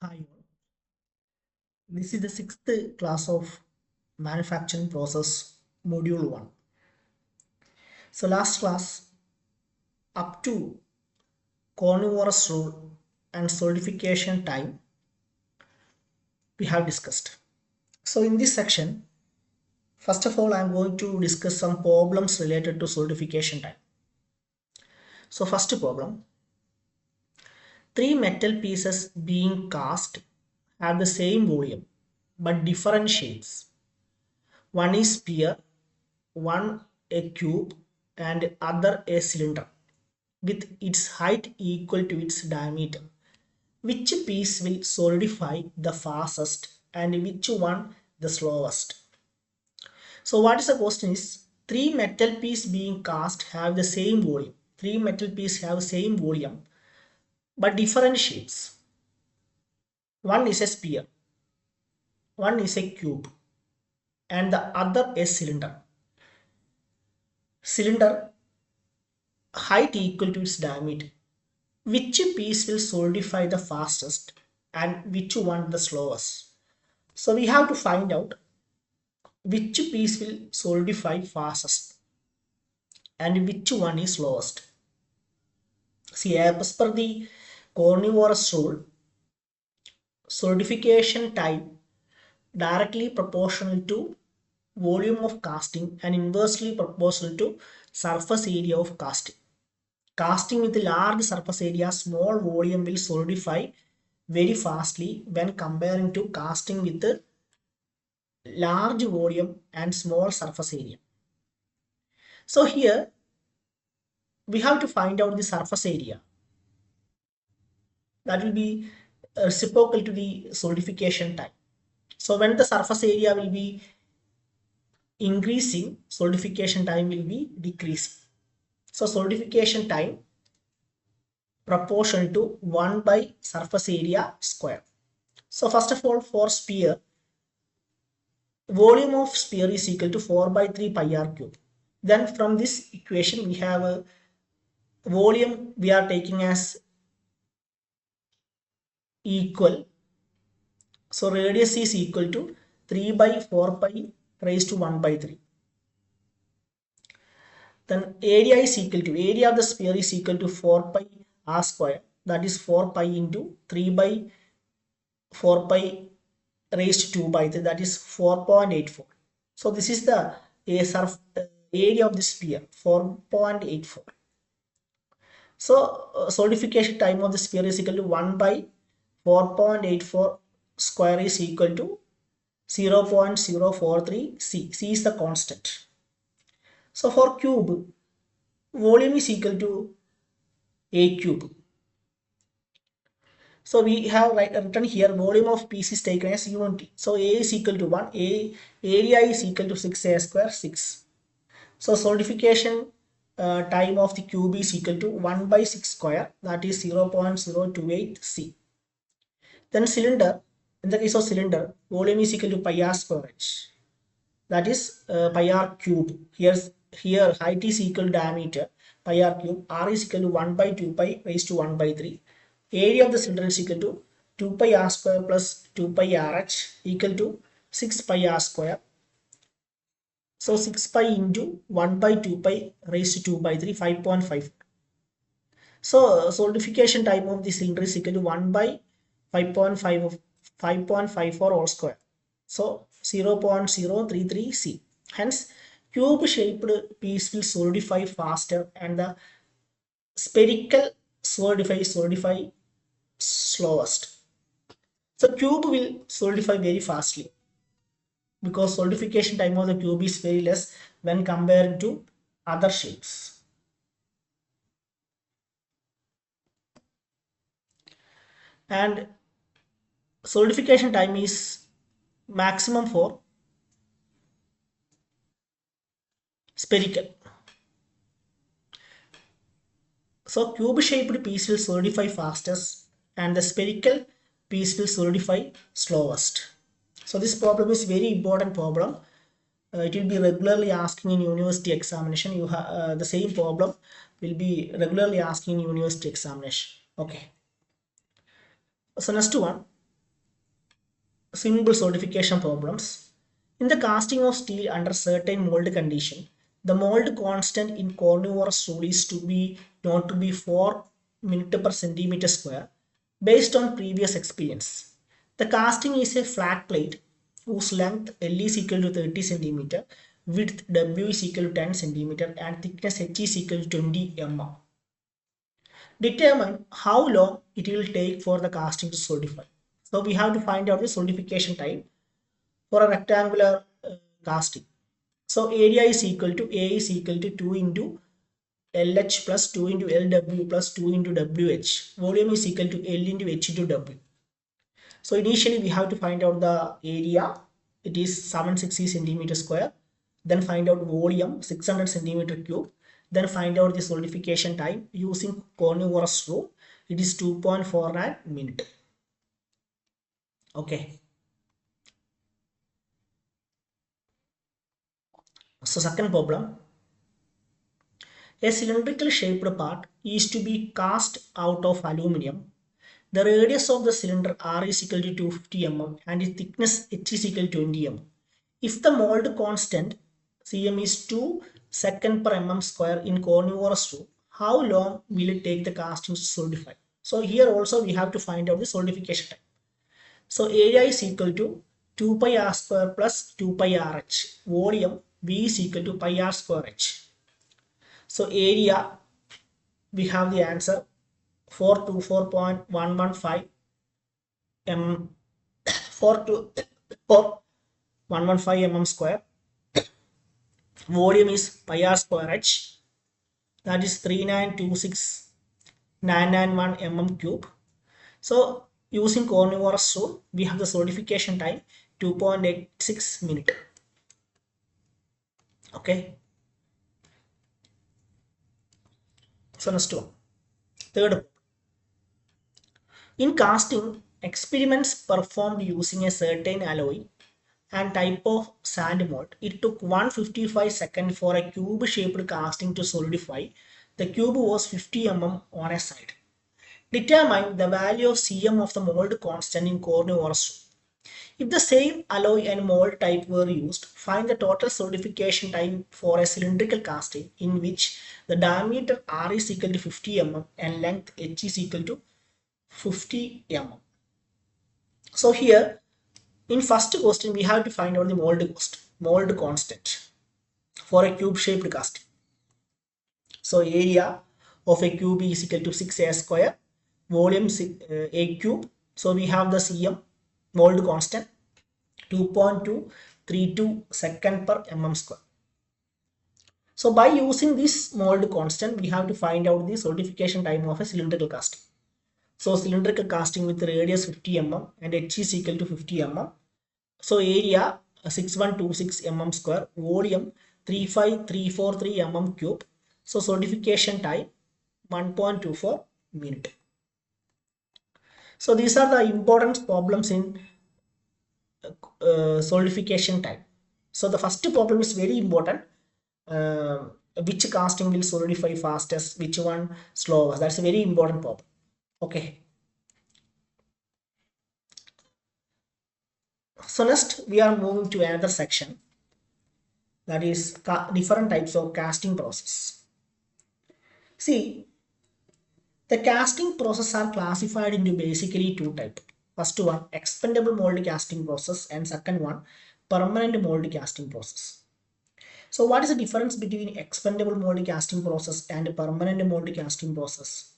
Hi, all. This is the sixth class of manufacturing process module 1. So last class up to carnivorous rule and solidification time we have discussed. So in this section, first of all I am going to discuss some problems related to solidification time. So first problem, three metal pieces being cast have the same volume but different shapes. One is sphere, one a cube and other a cylinder with its height equal to its diameter. Which piece will solidify the fastest and which one the slowest? So what is the question is three metal pieces being cast have the same volume. Three metal pieces have same volume but different shapes. One is a sphere, one is a cube and the other a cylinder. Cylinder height equal to its diameter. Which piece will solidify the fastest and which one the slowest? So we have to find out which piece will solidify fastest and which one is slowest. See, as per the carnivorous rule, solidification time directly proportional to volume of casting and inversely proportional to surface area of casting. Casting with large surface area, small volume will solidify very fastly when comparing to casting with a large volume and small surface area. So here we have to find out the surface area that will be reciprocal to the solidification time. So when the surface area will be increasing, solidification time will be decreasing. So solidification time proportional to 1 by surface area square. So first of all, for sphere, volume of sphere is equal to 4 by 3 pi r cube. Then from this equation we have a volume we are taking as equal. So radius is equal to 3 by 4 pi raised to 1 by 3. Then area is equal to, area of the sphere is equal to 4 pi r square. That is 4 pi into 3 by 4 pi raised to 2 by 3. That is 4.84. So this is the area of the sphere, 4.84. So solidification time of the sphere is equal to 1 by 4.84 square is equal to 0.043 C. C is the constant. So for cube, volume is equal to A cube. So we have written here volume of piece is taken as unity. So A is equal to 1, A area is equal to 6A square 6. So solidification time of the cube is equal to 1 by 6 square, that is 0.028 C. Then cylinder, in the case of cylinder, volume is equal to pi r square h. That is pi r cube. Here height is equal to diameter, pi r cube. R is equal to 1 by 2 pi raised to 1 by 3. Area of the cylinder is equal to 2 pi r square plus 2 pi rh equal to 6 pi r square. So 6 pi into 1 by 2 pi raised to 2 by 3, 5.5. So solidification time of the cylinder is equal to 1 by 5.5 of 5.54 all square. So 0.033 C. Hence cube shaped piece will solidify faster and the spherical solidify slowest. So cube will solidify very fastly because solidification time of the cube is very less when compared to other shapes. And solidification time is maximum for spherical. So cube shaped piece will solidify fastest and the spherical piece will solidify slowest. So this problem is very important problem. It will be regularly asking in university examination. You have the same problem will be regularly asking in university examination. Okay. So next one, simple solidification problems. In the casting of steel under certain mold condition, the mold constant in carnivorous rule is to be not to be 4 minute per centimeter square based on previous experience. The casting is a flat plate whose length L is equal to 30 centimeter, width W is equal to 10 centimeter, and thickness H is equal to 20 mm. Determine how long it will take for the casting to solidify. So we have to find out the solidification time for a rectangular casting. So area is equal to A is equal to 2 into LH plus 2 into LW plus 2 into WH. Volume is equal to L into H into W. So initially we have to find out the area. It is 760 centimeter square. Then find out volume 600 centimeter cube. Then find out the solidification time using carnivorous rule. It is 2.49 minute. Okay. So second problem. A cylindrical shaped part is to be cast out of aluminium. The radius of the cylinder R is equal to 250 mm and its thickness H is equal to 20 mm. If the mold constant Cm is 2 second per mm square in carnivorous rule, how long will it take the casting to solidify? So here also we have to find out the solidification time. So area is equal to 2 pi r square plus 2 pi rh. Volume V is equal to pi r square h. So area, we have the answer 424.115 m 42115 mm square. Volume is pi r square h, that is 3926991 mm cube. So using carnivorous rule, we have the solidification time 2.86 minute. Okay. So next one. Third. In casting, experiments performed using a certain alloy and type of sand mold, it took 155 seconds for a cube shaped casting to solidify. The cube was 50 mm on a side. Determine the value of Cm of the mold constant in carnivorous rule. If the same alloy and mold type were used, find the total solidification time for a cylindrical casting in which the diameter R is equal to 50 mm and length H is equal to 50 mm. So here in first question we have to find out the mold constant for a cube shaped casting. So area of a cube is equal to 6a square, volume a cube. So we have the Cm mold constant 2.232 second per mm square. So by using this mold constant, we have to find out the solidification time of a cylindrical casting. So cylindrical casting with radius 50 mm and H is equal to 50 mm. So area 6126 mm square, volume 35343 mm cube. So solidification time 1.24 minute. So these are the important problems in solidification time. So the first problem is very important. Which casting will solidify fastest, which one slowest? That's a very important problem. Okay. So next we are moving to another section, that is different types of casting process. See, the casting process are classified into basically two types. First one, expandable mold casting process, and second one, permanent mold casting process. So what is the difference between expandable mold casting process and permanent mold casting process?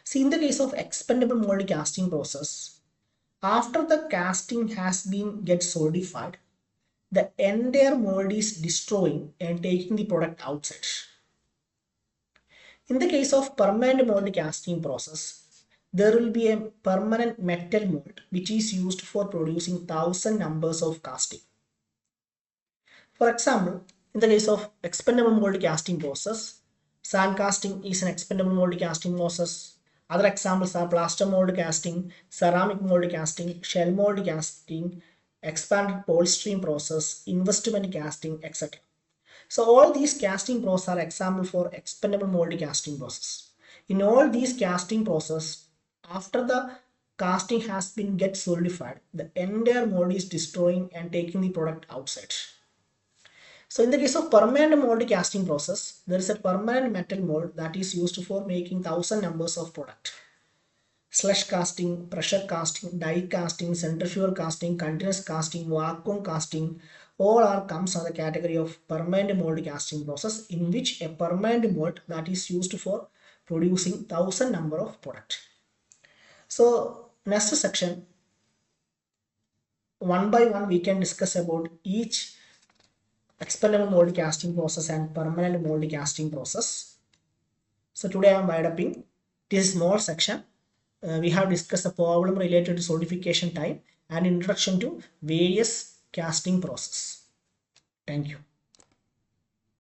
See, in the case of expandable mold casting process, after the casting has been get solidified, the entire mold is destroying and taking the product outside. In the case of permanent mold casting process, there will be a permanent metal mold which is used for producing 1,000 numbers of casting. For example, in the case of expandable mold casting process, sand casting is an expandable mold casting process. Other examples are plaster mold casting, ceramic mold casting, shell mold casting, expanded polystyrene process, investment casting, etc. So all these casting processes are example for expandable mold casting process. In all these casting process, after the casting has been get solidified, the entire mold is destroying and taking the product outside. So in the case of permanent mold casting process, there is a permanent metal mold that is used for making thousand numbers of product. Slush casting, pressure casting, die casting, centrifugal casting, continuous casting, vacuum casting, all are comes under the category of permanent mold casting process, in which a permanent mold that is used for producing thousand number of product. So next section, one by one we can discuss about each experimental mold casting process and permanent mold casting process. So today I am winding up this small section. We have discussed the problem related to solidification time and introduction to various casting process. Thank you.